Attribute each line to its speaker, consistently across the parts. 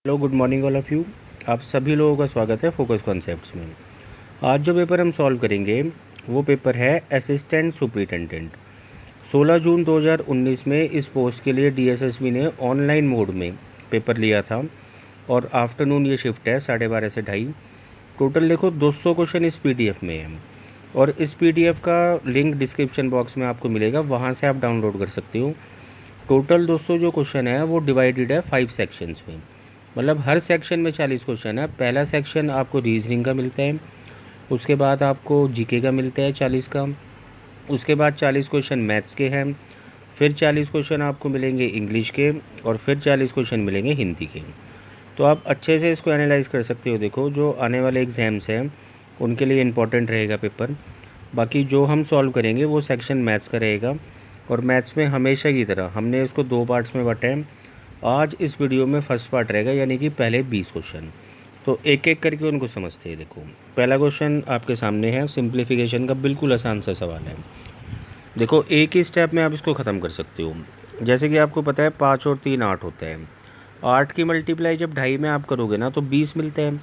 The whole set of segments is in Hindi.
Speaker 1: Hello, good morning all of you. आप सभी लोगों का स्वागत है फोकस कॉन्सेप्ट्स में। आज जो पेपर हम सॉल्व करेंगे वो पेपर है असिस्टेंट सुपरिटेंडेंट। 16 जून 2019 में इस पोस्ट के लिए डीएसएसबी ने ऑनलाइन मोड में पेपर लिया था और आफ्टरनून ये शिफ्ट है 12:30 से 2:30। टोटल देखो 200 क्वेश्चन इस पीडीएफ में है और इस पीडीएफ का लिंक डिस्क्रिप्शन बॉक्स में आपको मिलेगा, वहाँ से आप डाउनलोड कर सकते हो। टोटल 200 जो क्वेश्चन है वो डिवाइडेड है 5 सेक्शंस में, मतलब हर सेक्शन में 40 क्वेश्चन है। पहला सेक्शन आपको रीजनिंग का मिलता है, उसके बाद आपको जीके का मिलता है 40 का, उसके बाद 40 क्वेश्चन मैथ्स के हैं, फिर 40 क्वेश्चन आपको मिलेंगे इंग्लिश के और फिर 40 क्वेश्चन मिलेंगे हिंदी के। तो आप अच्छे से इसको एनालाइज कर सकते हो। देखो, जो आने वाले एग्ज़ाम्स हैं उनके लिए इम्पोर्टेंट रहेगा पेपर। बाकी जो हम सॉल्व करेंगे वो सेक्शन मैथ्स का रहेगा और मैथ्स में हमेशा की तरह हमने इसको 2 पार्ट्स में बांटा है। आज इस वीडियो में फर्स्ट पार्ट रहेगा, यानी कि पहले 20 क्वेश्चन। तो एक एक करके उनको समझते हैं। देखो, पहला क्वेश्चन आपके सामने है, सिंप्लीफिकेशन का बिल्कुल आसान सा सवाल है। देखो, एक ही स्टेप में आप इसको ख़त्म कर सकते हो। जैसे कि आपको पता है 5 और 3 8 होता है। 8 की मल्टीप्लाई जब 2.5 में आप करोगे ना तो 20 मिलते हैं।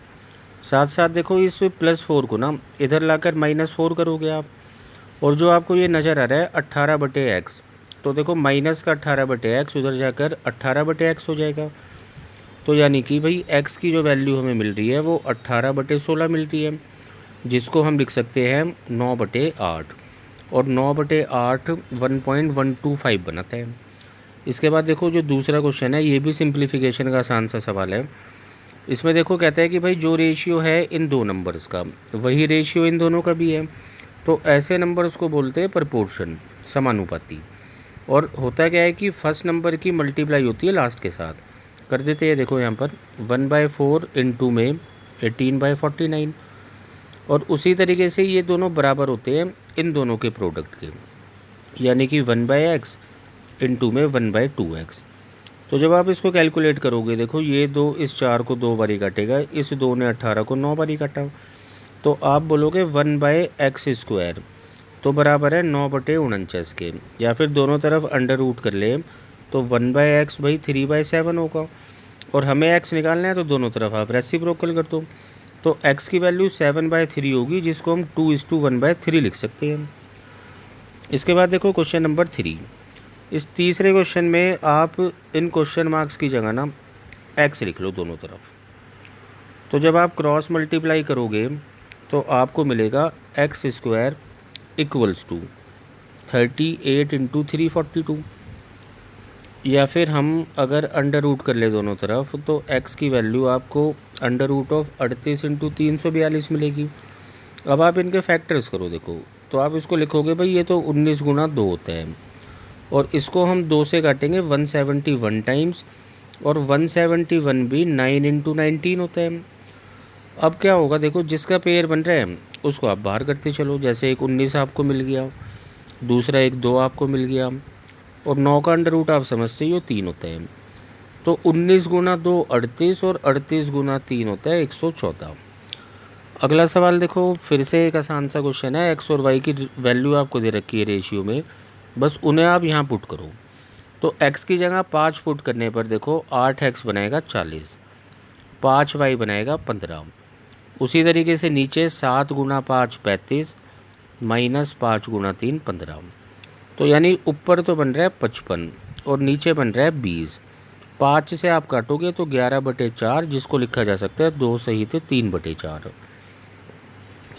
Speaker 1: साथ साथ देखो, इस +4 को ना इधर लाकर -4 करोगे आप, और जो आपको ये नज़र आ रहा है 18/x, तो देखो माइनस का 18/x उधर जाकर 18/x हो जाएगा। तो यानी कि भाई x की जो वैल्यू हमें मिल रही है वो 18/16 मिल रही है, जिसको हम लिख सकते हैं 9/8, और 9/8 1.125 बनाता है। इसके बाद देखो, जो दूसरा क्वेश्चन है ये भी सिंप्लीफिकेशन का आसान सा सवाल है। इसमें देखो कहता है कि भाई जो रेशियो है इन दो नंबर्स का, वही रेशियो इन दोनों का भी है। तो ऐसे नंबर्स को बोलते हैं प्रपोर्शन, समानुपाती। और होता क्या है कि फर्स्ट नंबर की मल्टीप्लाई होती है लास्ट के साथ। कर देते हैं, देखो यहाँ पर 1/4 इंटू में 18/49, और उसी तरीके से ये दोनों बराबर होते हैं इन दोनों के प्रोडक्ट के, यानी कि 1/x इंटू में 1/2x। तो जब आप इसको कैलकुलेट करोगे, देखो ये 2 इस 4 को 2 बारी काटेगा, इस 2 ने 18 को 9 बारी काटा, तो आप बोलोगे 1/x², तो बराबर है 9/49 के। या फिर दोनों तरफ अंडर रूट कर ले तो 1/x भाई 3/7 होगा, और हमें x निकालना है तो दोनों तरफ आप रेसिप्रोकल कर दो। तो x की वैल्यू 7/3 होगी, जिसको हम 2:1/3 लिख सकते हैं। इसके बाद देखो क्वेश्चन नंबर 3। इस तीसरे क्वेश्चन में आप इन क्वेश्चन मार्क्स की जगह ना x लिख लो दोनों तरफ। तो जब आप क्रॉस मल्टीप्लाई करोगे तो आपको मिलेगा x² इक्वल्स टू 38 इंटू 342। या फिर हम अगर अंडर रूट कर ले दोनों तरफ तो x की वैल्यू आपको अंडर रूट ऑफ 38 इंटू 342 मिलेगी। अब आप इनके फैक्टर्स करो। देखो, तो आप इसको लिखोगे भाई ये तो 19 गुना 2 होता है, और इसको हम 2 से काटेंगे 171 टाइम्स, और 171 भी 9 इंटू 19 होता है। अब क्या होगा, देखो जिसका पेयर बन रहा है उसको आप बाहर करते चलो। जैसे एक 19 आपको मिल गया, दूसरा एक 2 आपको मिल गया, और 9 का अंडर रूट आप समझते ही हो 3 होता है। तो 19 गुना 2 38, और 38 गुना 3 होता है 114। अगला सवाल देखो, फिर से एक आसान सा क्वेश्चन है। एक्स और वाई की वैल्यू आपको दे रखी है रेशियो में, बस उन्हें आप यहाँ पुट करो। तो x की जगह 5 पुट करने पर देखो 8x बनेगा 40, 5y बनेगा 15। उसी तरीके से नीचे 7 गुना 5 35, -5 गुना 3 15। तो यानी ऊपर तो बन रहा है 55 और नीचे बन रहा है 20। 5 से आप काटोगे तो 11/4, जिसको लिखा जा सकता है 2 सही थे 3/4।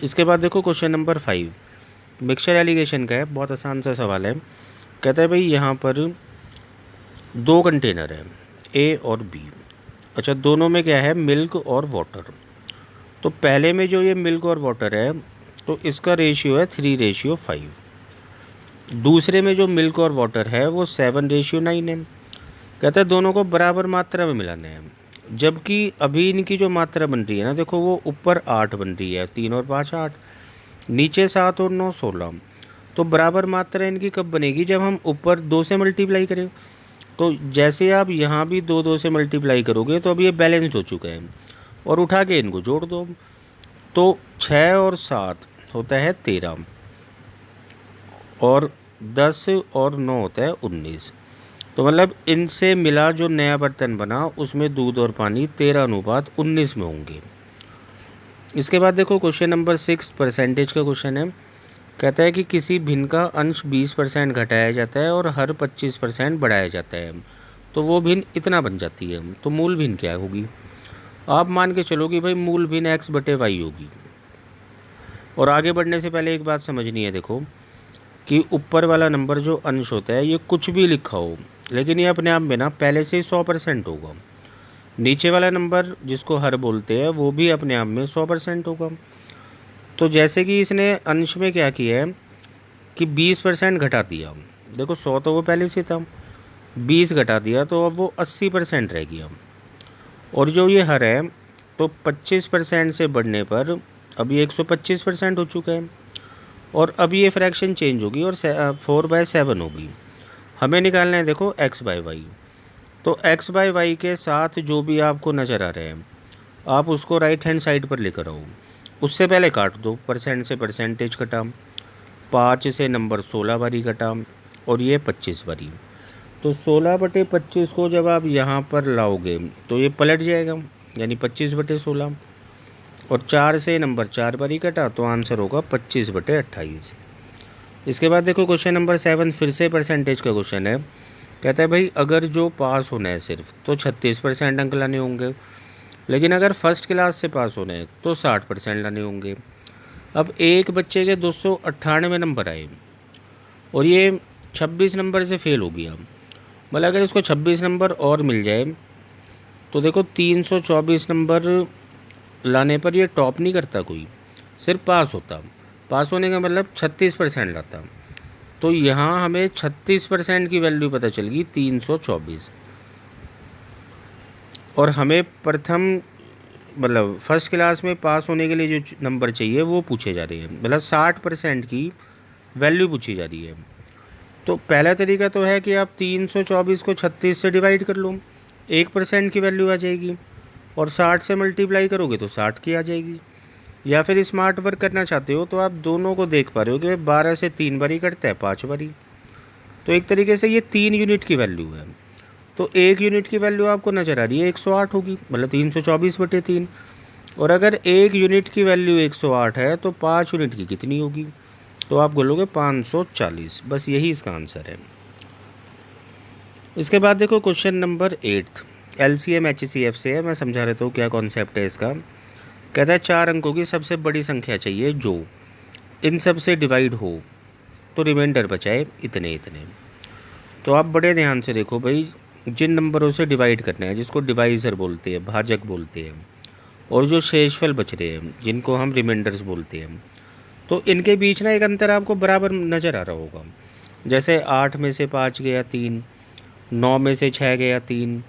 Speaker 1: इसके बाद देखो क्वेश्चन नंबर 5 मिक्सचर एलिगेशन का है, बहुत आसान सा सवाल है। कहता है भाई यहाँ पर 2 कंटेनर है A और B। अच्छा, दोनों में क्या है, मिल्क और वाटर। तो पहले में जो ये मिल्क और वाटर है तो इसका रेशियो है 3:5। दूसरे में जो मिल्क और वाटर है वो 7:9 है। कहता है दोनों को बराबर मात्रा में मिलाना है, जबकि अभी इनकी जो मात्रा बन रही है ना, देखो वो ऊपर 8 बन रही है, 3 और 5 8, नीचे 7 और 9 16। तो बराबर मात्रा इनकी कब बनेगी, जब हम ऊपर 2 से मल्टीप्लाई करें। तो जैसे आप यहाँ भी 2 से मल्टीप्लाई करोगे तो अब ये बैलेंस्ड हो चुका है, और उठा के इनको जोड़ दो। तो 6 और 7 होता है 13, और 10 और 9 होता है 19। तो मतलब इनसे मिला जो नया बर्तन बना उसमें दूध और पानी 13:19 में होंगे। इसके बाद देखो क्वेश्चन नंबर 6 परसेंटेज का क्वेश्चन है। कहता है कि किसी भिन्न का अंश 20% घटाया जाता है और हर 25% बढ़ाया जाता है, तो वो भिन्न इतना बन जाती है। तो मूल भिन्न क्या होगी? आप मान के चलो कि भाई मूल भिन्न x/y होगी। और आगे बढ़ने से पहले एक बात समझनी है, देखो कि ऊपर वाला नंबर जो अंश होता है ये कुछ भी लिखा हो, लेकिन ये अपने आप में ना पहले से ही 100% होगा। नीचे वाला नंबर जिसको हर बोलते हैं वो भी अपने आप में 100% होगा। तो जैसे कि इसने अंश में क्या किया है कि 20% घटा दिया। देखो 100 तो वो पहले से था, 20 घटा दिया तो अब वो 80% रह गया। और जो ये हर है तो 25% से बढ़ने पर अभी 125% हो चुका है। और अभी ये फ्रैक्शन चेंज होगी और 4/7 होगी। हमें निकालना है देखो x/y। तो x/y के साथ जो भी आपको नज़र आ रहे हैं आप उसको राइट हैंड साइड पर लेकर आओ। उससे पहले काट दो, परसेंट से परसेंटेज कटा, 5 से नंबर 16 बारी कटा और ये 25 बारी। तो 16/25 को जब आप यहाँ पर लाओगे तो ये पलट जाएगा, यानी 25/16। और 4 से नंबर 4 बारी कटा तो आंसर होगा 25/28। इसके बाद देखो क्वेश्चन नंबर 7 फिर से परसेंटेज का क्वेश्चन है। कहता है भाई अगर जो पास होना है सिर्फ तो 36% अंक लाने होंगे, लेकिन अगर फर्स्ट क्लास से पास होना है तो 60% लाने होंगे। अब एक बच्चे के 298 नंबर आए और ये 26 नंबर से फेल हो गया। मतलब अगर इसको 26 नंबर और मिल जाए तो देखो 324 नंबर लाने पर ये टॉप नहीं करता कोई, सिर्फ पास होता। पास होने का मतलब 36% लाता। तो यहाँ हमें 36% की वैल्यू पता चल गई 324। और हमें प्रथम मतलब फर्स्ट क्लास में पास होने के लिए जो नंबर चाहिए वो पूछे जा रहे हैं, मतलब 60% की वैल्यू पूछी जा रही है। तो पहला तरीका तो है कि आप 324 को 36 से डिवाइड कर लो, 1% की वैल्यू आ जाएगी। और 60 से मल्टीप्लाई करोगे तो 60 की आ जाएगी। या फिर स्मार्ट वर्क करना चाहते हो तो आप दोनों को देख पा रहे हो कि 12 से 3 बारी कटता है 5 बारी। तो एक तरीके से ये 3 यूनिट की वैल्यू है। तो 1 यूनिट की वैल्यू आपको नज़र आ रही है 108 होगी, मतलब 324/3। और अगर 1 यूनिट की वैल्यू 108 है तो 5 यूनिट की कितनी होगी? तो आप बोलोगे 540। बस यही इसका आंसर है। इसके बाद देखो क्वेश्चन नंबर 8 LCM HCF से है। मैं समझा रहता हूँ क्या कॉन्सेप्ट है इसका। कहता है 4 अंकों की सबसे बड़ी संख्या चाहिए जो इन सब से डिवाइड हो तो रिमाइंडर बचाए इतने इतने। तो आप बड़े ध्यान से देखो भाई, जिन नंबरों से डिवाइड करना है जिसको डिवाइज़र बोलते हैं, भाजक बोलते हैं, और जो शेषफल बच रहे हैं जिनको हम रिमाइंडर्स बोलते हैं, तो इनके बीच ना एक अंतर आपको बराबर नज़र आ रहा होगा। जैसे 8 में से 5 गया 3, 9 में से 6 गया 3,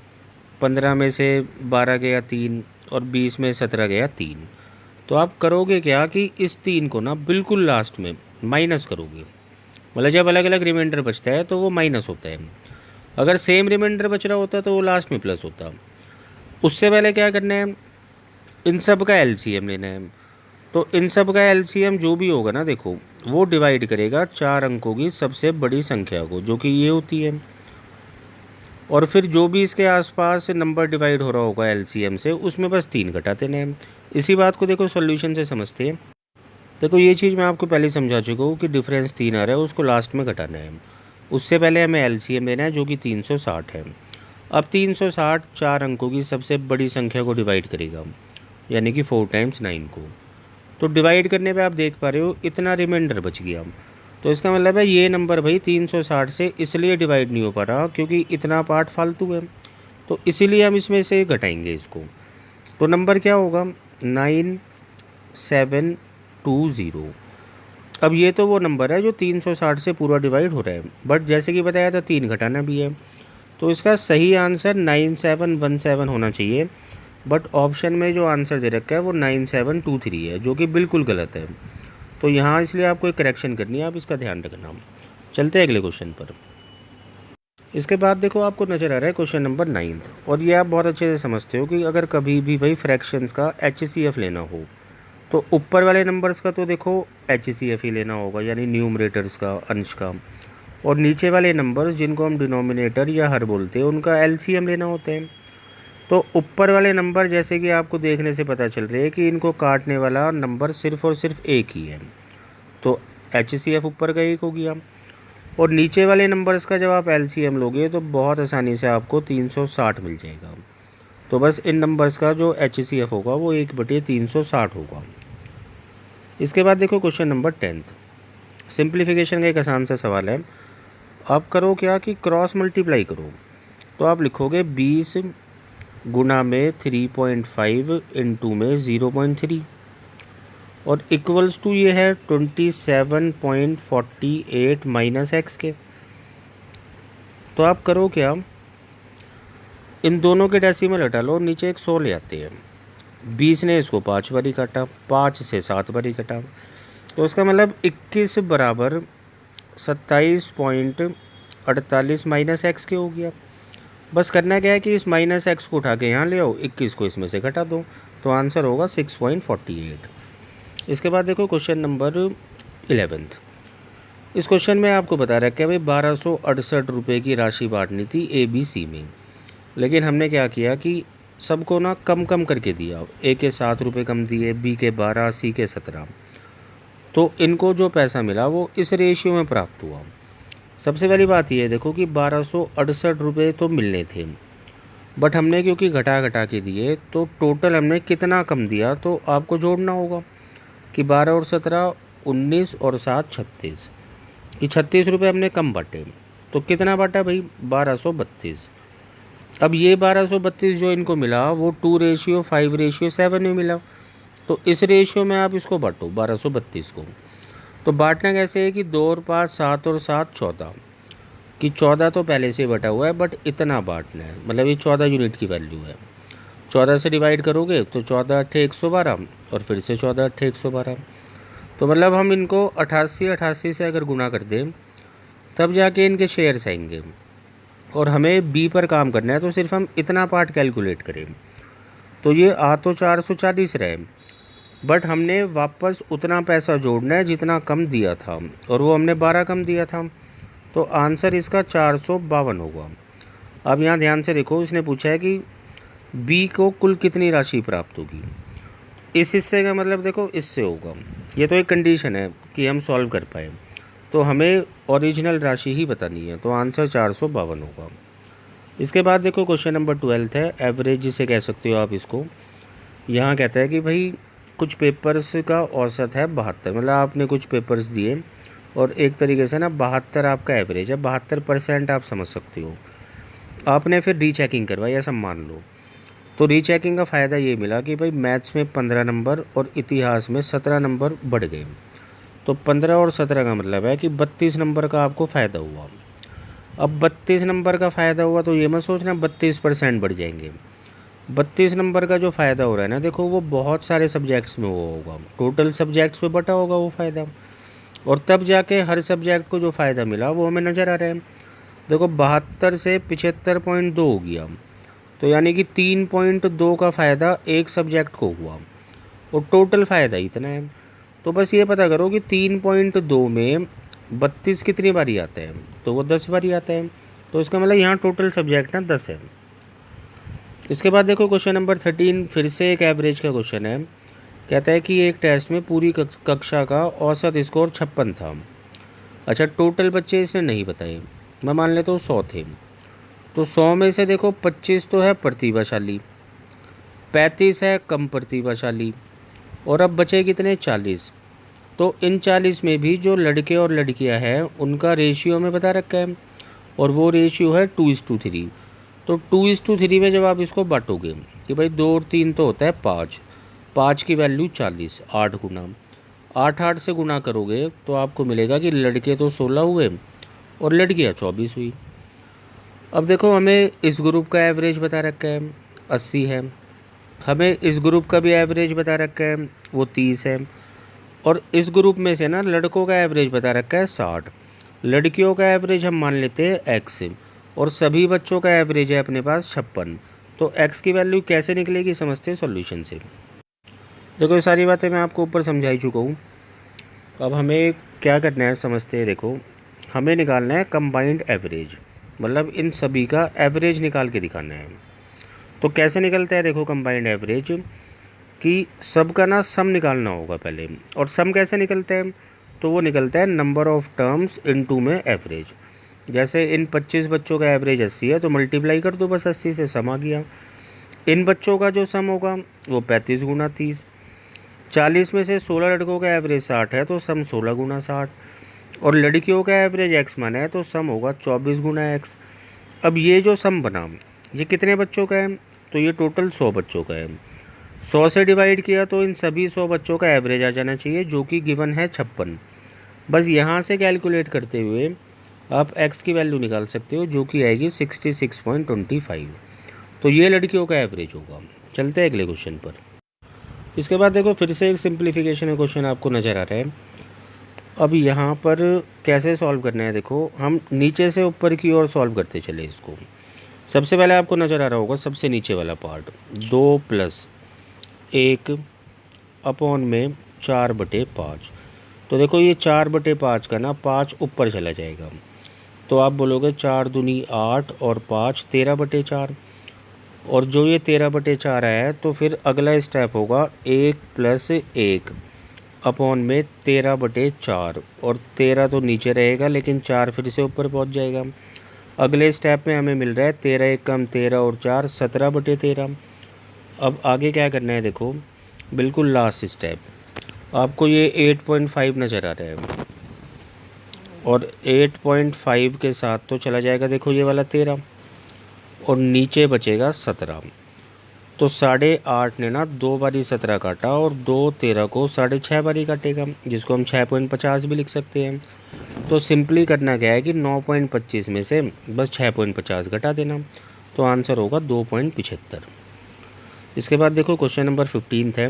Speaker 1: 15 में से 12 गया 3 और 20 में 17 गया 3। तो आप करोगे क्या कि इस 3 को ना बिल्कुल लास्ट में माइनस करोगे। मतलब जब अलग अलग रिमाइंडर बचता है तो वो माइनस होता है, अगर सेम रिमाइंडर बच रहा होता तो वो लास्ट में प्लस होता। उससे पहले क्या करना है, इन सब का LCM लेना है। तो इन सब का LCM जो भी होगा ना देखो वो डिवाइड करेगा 4 अंकों की सबसे बड़ी संख्या को, जो कि ये होती है। और फिर जो भी इसके आसपास नंबर डिवाइड हो रहा होगा LCM से उसमें बस 3 घटा देना है। इसी बात को देखो सॉल्यूशन से समझते हैं। देखो ये चीज़ मैं आपको पहले ही समझा चुका हूँ कि डिफरेंस 3 आ रहा है उसको लास्ट में घटाना है। उससे पहले हमें LCM लेना है जो कि 360 है। अब 360 4 अंकों की सबसे बड़ी संख्या को डिवाइड करेगा, यानी कि 4 × 9 को। तो डिवाइड करने पे आप देख पा रहे हो इतना रिमाइंडर बच गया। तो इसका मतलब है ये नंबर भाई 360 से इसलिए डिवाइड नहीं हो पा रहा क्योंकि इतना पार्ट फालतू है, तो इसीलिए हम इसमें से घटाएंगे इसको। तो नंबर क्या होगा 9720। अब ये तो वो नंबर है जो 360 से पूरा डिवाइड हो रहा है, बट जैसे कि बताया था 3 घटाना भी है। तो इसका सही आंसर 9717 होना चाहिए, बट ऑप्शन में जो आंसर दे रखा है वो 9723 है, जो कि बिल्कुल गलत है। तो यहाँ इसलिए आपको एक करेक्शन करनी है, आप इसका ध्यान रखना। चलते हैं अगले क्वेश्चन पर। इसके बाद देखो आपको नज़र आ रहा है क्वेश्चन नंबर 9, और ये आप बहुत अच्छे से समझते हो कि अगर कभी भी भाई फ्रैक्शंस का HCF लेना हो तो ऊपर वाले नंबर्स का तो देखो HCF ही लेना होगा, यानी न्यूमरेटर्स का, अंश का। और नीचे वाले नंबर्स जिनको हम डिनोमिनेटर या हर बोलते हैं उनका एलसीएम लेना होता है। तो ऊपर वाले नंबर जैसे कि आपको देखने से पता चल रहा है कि इनको काटने वाला नंबर सिर्फ और सिर्फ एक ही है, तो HCF ऊपर का एक हो गया। और नीचे वाले नंबर्स का जब आप एलसीएम लोगे तो बहुत आसानी से आपको 360 मिल जाएगा। तो बस इन नंबर्स का जो HCF होगा वो 1/360 होगा। इसके बाद देखो क्वेश्चन नंबर 10th, सिंप्लीफिकेशन का एक आसान सा सवाल है। आप करो क्या कि क्रॉस मल्टीप्लाई करो। तो आप लिखोगे 20 गुना में 3.5 इंटू में 0.3 और इक्वल्स टू ये है 27.48 माइनस एक्स के। तो आप करो क्या, इन दोनों के डेसिमल हटा लो और नीचे एक 100 ले आते हैं। 20 ने इसको 5 बारी काटा, 5 से 7 बारी काटा, तो इसका मतलब 21 बराबर 27.48 माइनस एक्स के हो गया। बस करना क्या है कि इस माइनस एक्स को उठा के यहाँ ले आओ, 21 को इसमें से घटा दो, तो आंसर होगा 6.48। इसके बाद देखो क्वेश्चन नंबर 11th। इस क्वेश्चन में आपको बता रखा है भाई 1268 रुपये की राशि बांटनी थी ABC में, लेकिन हमने क्या किया कि सबको ना कम कम करके दिया। A के 7 रुपये कम दिए, B के 12, C के 17। तो इनको जो पैसा मिला वो इस रेशियो में प्राप्त हुआ। सबसे पहली बात ये देखो कि 1268 रुपये तो मिलने थे, बट हमने क्योंकि घटा घटा के दिए तो टोटल हमने कितना कम दिया, तो आपको जोड़ना होगा कि 12 और 17 19 और 7 36, कि 36 रुपये हमने कम बांटे। तो कितना बांटा भाई, 1232। अब ये 1232 जो इनको मिला वो 2:5:7 में मिला, तो इस रेशियो में आप इसको बांटो 1232 को। तो बांटना कैसे है कि 2 और 5 7 और 7 14, कि 14 तो पहले से बटा हुआ है बट इतना बांटना है, मतलब ये 14 यूनिट की वैल्यू है। 14 से डिवाइड करोगे तो 14 8 112 और फिर से 14 8 112, तो मतलब हम इनको 88 88 से अगर गुना कर दें तब जाके इनके शेयर्स आएंगे। और हमें B पर काम करना है तो सिर्फ हम इतना पार्ट कैलकुलेट करें। तो ये आ तो 440 रहे, बट हमने वापस उतना पैसा जोड़ना है जितना कम दिया था, और वो हमने 12 कम दिया था, तो आंसर इसका 452 होगा। अब यहाँ ध्यान से देखो, इसने पूछा है कि B को कुल कितनी राशि प्राप्त होगी। इस हिस्से का मतलब देखो इससे होगा, ये तो एक कंडीशन है कि हम सॉल्व कर पाए, तो हमें ओरिजिनल राशि ही बतानी है, तो आंसर 452 होगा। इसके बाद देखो क्वेश्चन नंबर 12th है, एवरेज जिसे कह सकते हो आप इसको। यहाँ कहता है कि भाई कुछ पेपर्स का औसत है 72, मतलब आपने कुछ पेपर्स दिए और एक तरीके से ना 72 आपका एवरेज है, 72% आप समझ सकते हो। आपने फिर रीचेकिंग करवाई, ऐसा मान लो। तो रीचेकिंग का फ़ायदा ये मिला कि भाई मैथ्स में 15 नंबर और इतिहास में 17 नंबर बढ़ गए, तो 15 और 17 का मतलब है कि 32 नंबर का आपको फ़ायदा हुआ। अब 32 नंबर का फ़ायदा हुआ तो ये मत सोचना 32% बढ़ जाएंगे। 32 नंबर का जो फ़ायदा हो रहा है ना, देखो वो बहुत सारे सब्जेक्ट्स में हुआ होगा, टोटल सब्जेक्ट्स में बटा होगा वो फ़ायदा, और तब जाके हर सब्जेक्ट को जो फ़ायदा मिला वो हमें नज़र आ रहा है। देखो 72 से 75.2 हो गया, तो यानी कि 3.2 का फ़ायदा एक सब्जेक्ट को हुआ, और टोटल फ़ायदा इतना है। तो बस ये पता करो कि 3.2 में 32 कितनी बारी आता है, तो वो 10 बारी आता है, तो इसका मतलब यहाँ टोटल सब्जेक्ट ना 10 है। इसके बाद देखो क्वेश्चन नंबर 13, फिर से एक एवरेज का क्वेश्चन है। कहता है कि एक टेस्ट में पूरी कक्षा का औसत स्कोर 56 था। अच्छा, टोटल बच्चे इसने नहीं बताए, मैं मान लेता हूँ 100 थे, तो 100 में से देखो 25 तो है प्रतिभाशाली, 35 है कम प्रतिभाशाली, और अब बचे कितने 40। तो इन 40 में भी जो लड़के और लड़कियां हैं उनका रेशियो में बता रखा है, और वो रेशियो है 2:3। तो 2:3 में जब आप इसको बांटोगे कि भाई 2 और 3 तो होता है 5, 5 की वैल्यू 40, 8 गुना 8 8 से गुना करोगे तो आपको मिलेगा कि लड़के तो 16 हुए और लड़कियां 24 हुई। अब देखो हमें इस ग्रुप का एवरेज बता रखा है 80 है, हमें इस ग्रुप का भी एवरेज बता रखा है वो 30 है, और इस ग्रुप में से ना लड़कों का एवरेज बता रखा है 60, लड़कियों का एवरेज हम मान लेते हैं x, और सभी बच्चों का एवरेज है अपने पास 56। तो x की वैल्यू कैसे निकलेगी समझते हैं सॉल्यूशन से। देखो ये सारी बातें मैं आपको ऊपर समझा ही चुका हूँ, अब हमें क्या करना है समझते हैं। देखो हमें निकालना है कंबाइंड एवरेज, मतलब इन सभी का एवरेज निकाल के दिखाना है। तो कैसे निकलता है देखो कंबाइंड एवरेज, कि सब का ना सम निकालना होगा पहले। और सम कैसे निकलता है, तो वो निकलता है नंबर ऑफ़ टर्म्स इनटू में एवरेज। जैसे इन 25 बच्चों का एवरेज 80 है तो मल्टीप्लाई कर दो बस 80 से, सम आ गया। इन बच्चों का जो सम होगा वो 35 गुना 30। 40 में से 16 लड़कों का एवरेज 60 है तो सम 16 गुना 60। और लड़कियों का एवरेज x माना है तो सम होगा 24 गुना x। अब ये जो सम बना ये कितने बच्चों का है, तो ये टोटल 100 बच्चों का है। 100 से डिवाइड किया तो इन सभी 100 बच्चों का एवरेज आ जाना चाहिए, जो कि गिवन है 56। बस यहाँ से कैलकुलेट करते हुए आप x की वैल्यू निकाल सकते हो, जो कि आएगी 66.25। तो ये लड़कियों का एवरेज होगा। चलते हैं अगले क्वेश्चन पर। इसके बाद देखो फिर से एक सिंप्लीफिकेशन क्वेश्चन आपको नज़र आ रहा है। अब यहाँ पर कैसे सॉल्व करना है, देखो हम नीचे से ऊपर की ओर सॉल्व करते चले इसको। सबसे पहले आपको नज़र आ रहा होगा सबसे नीचे वाला पार्ट, 2 + 1 अपॉन में 4/5। तो देखो ये 4/5 का ना 5 ऊपर चला जाएगा, तो आप बोलोगे 4 दूनी 8 और 5 13/4। और जो ये 13/4 आया है तो फिर अगला स्टेप होगा 1 + 1 अपॉन में 13/4। और 13 तो नीचे रहेगा लेकिन 4 फिर से ऊपर पहुंच जाएगा। अगले स्टेप में हमें मिल रहा है 13 × 1 = 13 और 4 17/13। अब आगे क्या करना है देखो, बिल्कुल लास्ट स्टेप आपको ये 8.5 नज़र आ रहा है, और 8.5 के साथ तो चला जाएगा देखो ये वाला 13, और नीचे बचेगा 17। तो 8.5 ने ना 2 बारी 17 काटा और 2 13 को 6.5 बारी काटेगा, जिसको हम 6.50 भी लिख सकते हैं। तो सिंपली करना क्या है कि 9.25 में से बस 6.50 घटा देना, तो आंसर होगा 2.75। इसके बाद देखो क्वेश्चन नंबर 15 है।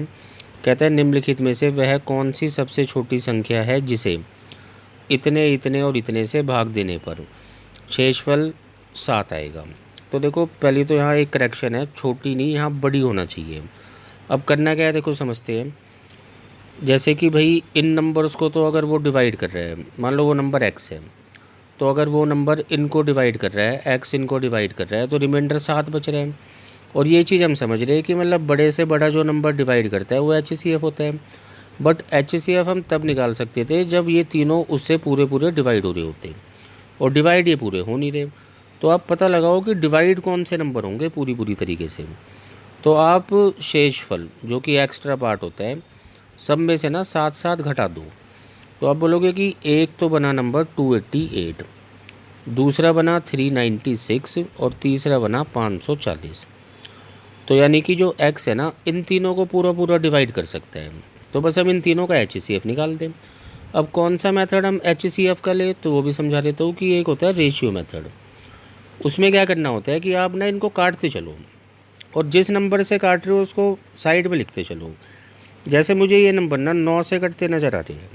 Speaker 1: कहता है निम्नलिखित में से वह कौन सी सबसे छोटी संख्या है जिसे इतने इतने और इतने से भाग देने पर शेषफल 7 आएगा। तो देखो पहले तो यहाँ एक करेक्शन है, छोटी नहीं यहाँ बड़ी होना चाहिए। अब करना क्या है देखो समझते हैं। जैसे कि भाई इन नंबर्स को तो अगर वो डिवाइड कर रहा है, मान लो वो नंबर x है, तो अगर वो नंबर इनको डिवाइड कर रहा है, x इनको डिवाइड कर रहा है, तो रिमाइंडर 7 बच रहे हैं। और ये चीज़ हम समझ रहे हैं कि मतलब बड़े से बड़ा जो नंबर डिवाइड करता है वो HCF होता है। बट HCF हम तब निकाल सकते थे जब ये तीनों उससे पूरे पूरे डिवाइड हो रहे होते, और डिवाइड ये पूरे हो नहीं रहे। तो आप पता लगाओ कि डिवाइड कौन से नंबर होंगे पूरी पूरी तरीके से। तो आप शेषफल जो कि एक्स्ट्रा पार्ट होता है सब में से ना 7 घटा दो। तो आप बोलोगे कि एक तो बना नंबर 288, दूसरा बना 396 और तीसरा बना 540। तो यानी कि जो x है ना इन तीनों को पूरा पूरा डिवाइड कर सकता है। तो बस हम इन तीनों का HCF निकाल दें। अब कौन सा मेथड हम HCF का ले, तो वो भी समझा देता हूँ कि एक होता है रेशियो मेथड। उसमें क्या करना होता है कि आप ना इनको काटते चलो, और जिस नंबर से काट रहे हो उसको साइड में लिखते चलो। जैसे मुझे ये नंबर ना 9 से कटते नज़र आ रहे हैं,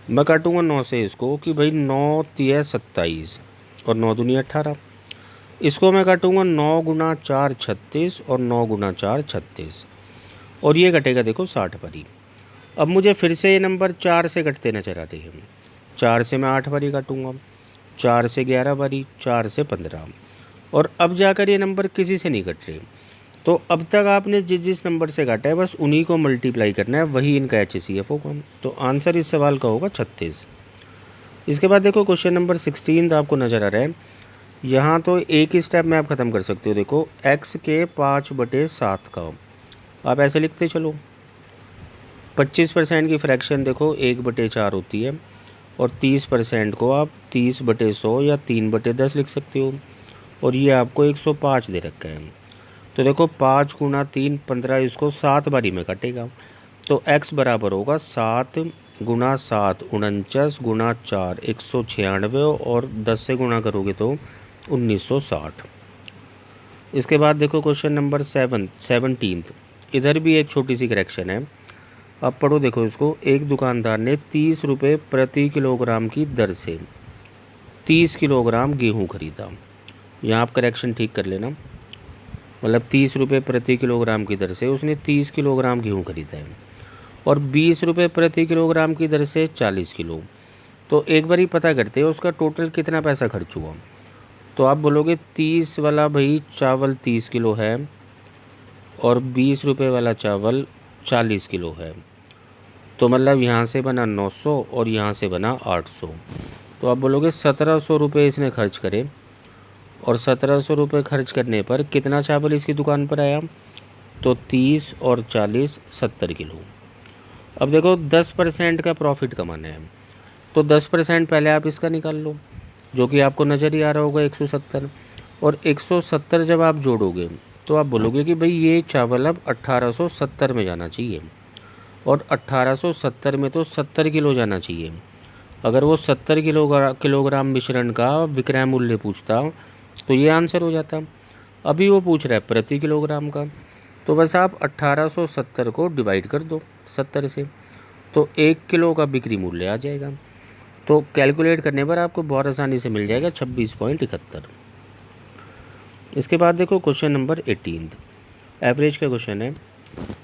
Speaker 1: मैं काटूँगा 9 से इसको कि भाई 9 × 27 और 9 दूनी 18। इसको मैं काटूँगा 9 × 4 = 36 और 9 × 4 = 36, और ये कटेगा देखो 60 बारी। अब मुझे फिर से ये नंबर 4 से कटते नज़र आ रहे हैं। 4 से मैं 8 बारी काटूँगा, 4 से 11 बारी, 4 से 15, और अब जाकर ये नंबर किसी से नहीं कट रहे। तो अब तक आपने जिस जिस नंबर से काटा है बस उन्हीं को मल्टीप्लाई करना है, वही इनका HCF होगा। तो आंसर इस सवाल का होगा 36। इसके बाद देखो क्वेश्चन नंबर 16 आपको नज़र आ रहा है। यहाँ तो एक ही स्टेप में आप ख़त्म कर सकते हो। देखो x के 5/7 का आप ऐसे लिखते चलो। 25% की फ्रैक्शन देखो 1/4 होती है, और 30% को आप 30/100 या 3/10 लिख सकते हो, और ये आपको 105 दे रखा है। तो देखो 5 × 3 = 15, इसको 7 बारी में कटेगा। तो x बराबर होगा 7 × 7 = 49 × 4 196, और 10 से गुणा करोगे तो 1960। इसके बाद देखो क्वेश्चन नंबर 17। इधर भी एक छोटी सी करेक्शन है। अब पढ़ो देखो इसको। एक दुकानदार ने 30 रुपये प्रति किलोग्राम की दर से 30 किलोग्राम गेहूँ खरीदा। यहाँ आप करेक्शन ठीक कर लेना, मतलब 30 रुपये प्रति किलोग्राम की दर से उसने 30 किलोग्राम गेहूँ खरीदा है, और 20 रुपये प्रति किलोग्राम की दर से 40 किलो। तो एक बार ही पता करते हैं उसका टोटल कितना पैसा खर्च हुआ। तो आप बोलोगे 30 वाला भाई चावल 30 किलो है और 20 रुपये वाला चावल 40 किलो है, तो मतलब यहाँ से बना 900 और यहाँ से बना 800। तो आप बोलोगे 1700 रुपये इसने खर्च करे, और 1700 रुपये खर्च करने पर कितना चावल इसकी दुकान पर आया, तो 30 और 40 70 किलो। अब देखो 10% का प्रॉफिट कमाना है, तो 10% पहले आप इसका निकाल लो, जो कि आपको नज़र ही आ रहा होगा 170। और 170 जब आप जोड़ोगे तो आप बोलोगे कि भाई ये चावल अब 1870 में जाना चाहिए, और 1870 में तो 70 किलो जाना चाहिए। अगर वो 70 किलोग्राम मिश्रण का विक्रय मूल्य पूछता तो ये आंसर हो जाता। अभी वो पूछ रहा है प्रति किलोग्राम का, तो बस आप 1870 को डिवाइड कर दो 70 से, तो 1 किलो का बिक्री मूल्य आ जाएगा। तो कैलकुलेट करने पर आपको बहुत आसानी से मिल जाएगा 26.71। इसके बाद देखो क्वेश्चन नंबर 18, एवरेज का क्वेश्चन है।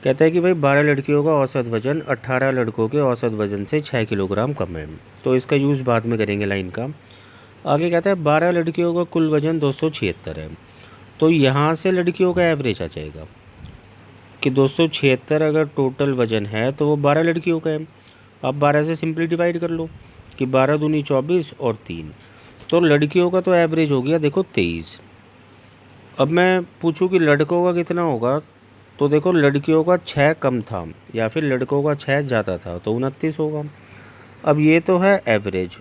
Speaker 1: कहता है कि भाई 12 लड़कियों का औसत वजन 18 लड़कों के औसत वजन से 6 किलोग्राम कम है। तो इसका यूज़ बाद में करेंगे लाइन का। आगे कहता है 12 लड़कियों का कुल वजन 276 है, तो यहाँ से लड़कियों का एवरेज आ जाएगा कि 276 अगर टोटल वजन है तो वो 12 लड़कियों का है। आप 12 से सिंपली डिवाइड कर लो कि 12 दूनी 24 और 3, तो लड़कियों का तो एवरेज हो गया देखो 23। अब मैं पूछूं कि लड़कों का कितना होगा, तो देखो लड़कियों का 6 कम था या फिर लड़कों का 6 ज़्यादा था, तो 29 होगा। अब ये तो है एवरेज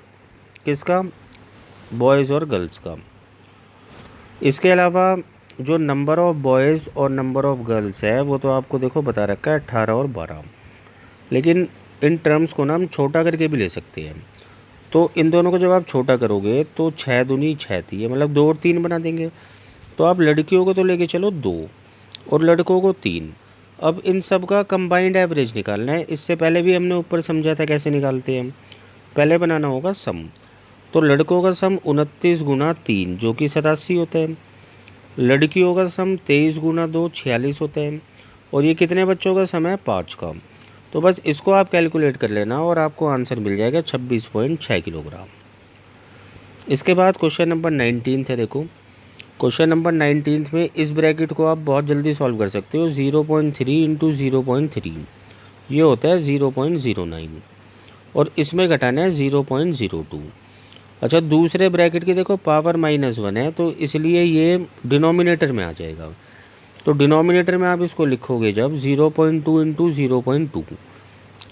Speaker 1: किसका, बॉयज़ और गर्ल्स का। इसके अलावा जो नंबर ऑफ़ बॉयज़ और नंबर ऑफ़ गर्ल्स है वो तो आपको देखो बता रखा है 18 और 12, लेकिन इन टर्म्स को ना हम छोटा करके भी ले सकते हैं। तो इन दोनों को जब आप छोटा करोगे तो 6 दूनी 6 थी, मतलब 2 और 3 बना देंगे। तो आप लड़कियों को तो लेके चलो 2 और लड़कों को 3। अब इन सब का कंबाइंड एवरेज निकालना है। इससे पहले भी हमने ऊपर समझा था कैसे निकालते हैं। पहले बनाना होगा सम। तो लड़कों का सम 29 गुना 3 जो कि 87 होता है, लड़कियों का सम 23 गुना 2 46 होता है, और ये कितने बच्चों का सम है 5 का। तो बस इसको आप कैलकुलेट कर लेना और आपको आंसर मिल जाएगा 26.6 किलोग्राम। इसके बाद क्वेश्चन नंबर 19 है। देखो क्वेश्चन नंबर 19 में इस ब्रैकेट को आप बहुत जल्दी सॉल्व कर सकते हो। 0.3 इंटू 0.3 ये होता है 0.09, और इसमें घटाना है 0.02। अच्छा दूसरे ब्रैकेट की देखो पावर -1 है, तो इसलिए ये डिनोमिनेटर में आ जाएगा। तो डिनोमिनेटर में आप इसको लिखोगे जब 0.2 इंटू 0.2,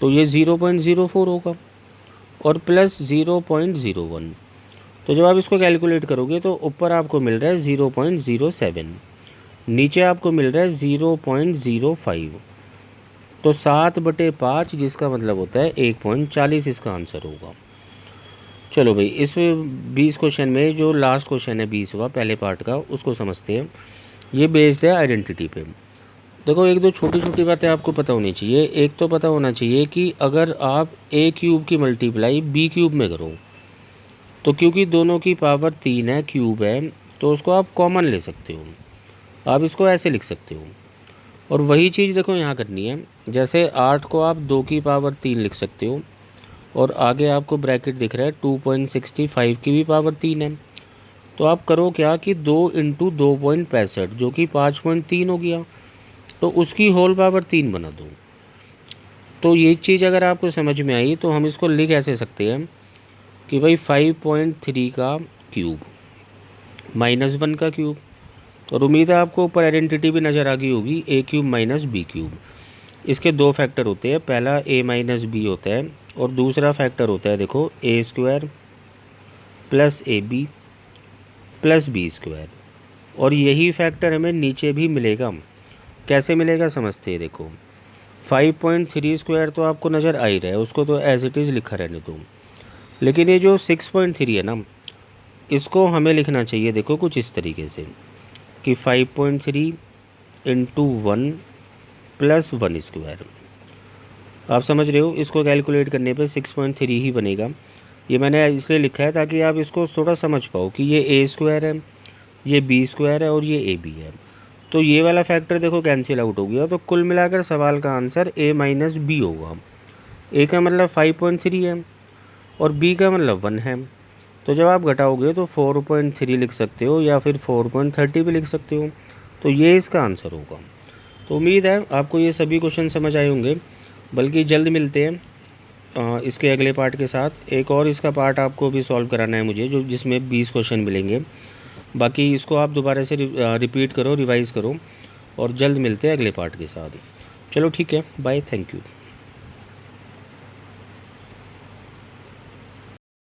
Speaker 1: तो ये 0.04 होगा, और प्लस 0.01। तो जब आप इसको कैलकुलेट करोगे तो ऊपर आपको मिल रहा है 0.07, नीचे आपको मिल रहा है 0.05। तो 7/5 जिसका मतलब होता है 1.40 इसका आंसर होगा। चलो भाई इस 20 क्वेश्चन में जो लास्ट क्वेश्चन है 20वां पहले पार्ट का, उसको समझते हैं। ये बेस्ड है आइडेंटिटी पे। देखो एक दो छोटी छोटी बातें आपको पता होनी चाहिए। एक तो पता होना चाहिए कि अगर आप a क्यूब की मल्टीप्लाई b क्यूब में करो, तो क्योंकि दोनों की पावर 3 है, क्यूब है, तो उसको आप कॉमन ले सकते हो। आप इसको ऐसे लिख सकते हो। और वही चीज़ देखो यहाँ करनी है। जैसे 8 को आप 2 की पावर 3 लिख सकते हो, और आगे आपको ब्रैकेट दिख रहा है 2.65 की भी पावर 3 है। तो आप करो क्या कि 2 इंटू 2.65 जो कि 5.3 हो गया, तो उसकी होल पावर 3 बना दो। तो ये चीज़ अगर आपको समझ में आई तो हम इसको लिख ऐसे सकते हैं कि भाई 5.3 का क्यूब -1 का क्यूब। और उम्मीद है आपको ऊपर आइडेंटिटी भी नज़र आ गई होगी, a cube minus B cube. इसके दो फैक्टर होते हैं, पहला a माइनस बी होता है, और दूसरा फैक्टर होता है देखो a² plus AB plus B²। और यही फैक्टर हमें नीचे भी मिलेगा। कैसे मिलेगा समझते हैं। देखो 5.3² तो आपको नज़र आ ही रहा है, उसको तो एज इट इज़ लिखा रहने दो। लेकिन ये जो 6.3 है ना, इसको हमें लिखना चाहिए देखो कुछ इस तरीके से कि 5.3 इंटू 1 प्लस 1²। आप समझ रहे हो, इसको कैलकुलेट करने पे 6.3 ही बनेगा। ये मैंने इसलिए लिखा है ताकि आप इसको थोड़ा समझ पाओ कि ये a² है, ये b² है और ये ab है। तो ये वाला फैक्टर देखो कैंसिल आउट हो गया। तो कुल मिलाकर सवाल का आंसर a माइनस बी होगा। a का मतलब 5.3 है, और बी का मतलब 1 है। तो जब आप घटाओगे तो 4.3 लिख सकते हो या फिर 4.30 भी लिख सकते हो। तो ये इसका आंसर होगा। तो उम्मीद है आपको ये सभी क्वेश्चन समझ आए होंगे। बल्कि जल्द मिलते हैं इसके अगले पार्ट के साथ। एक और इसका पार्ट आपको भी सॉल्व कराना है मुझे, जो जिसमें 20 क्वेश्चन मिलेंगे। बाकी इसको आप दोबारा से रिपीट करो, रिवाइज़ करो, और जल्द मिलते हैं अगले पार्ट के साथ। चलो ठीक है, बाय, थैंक यू।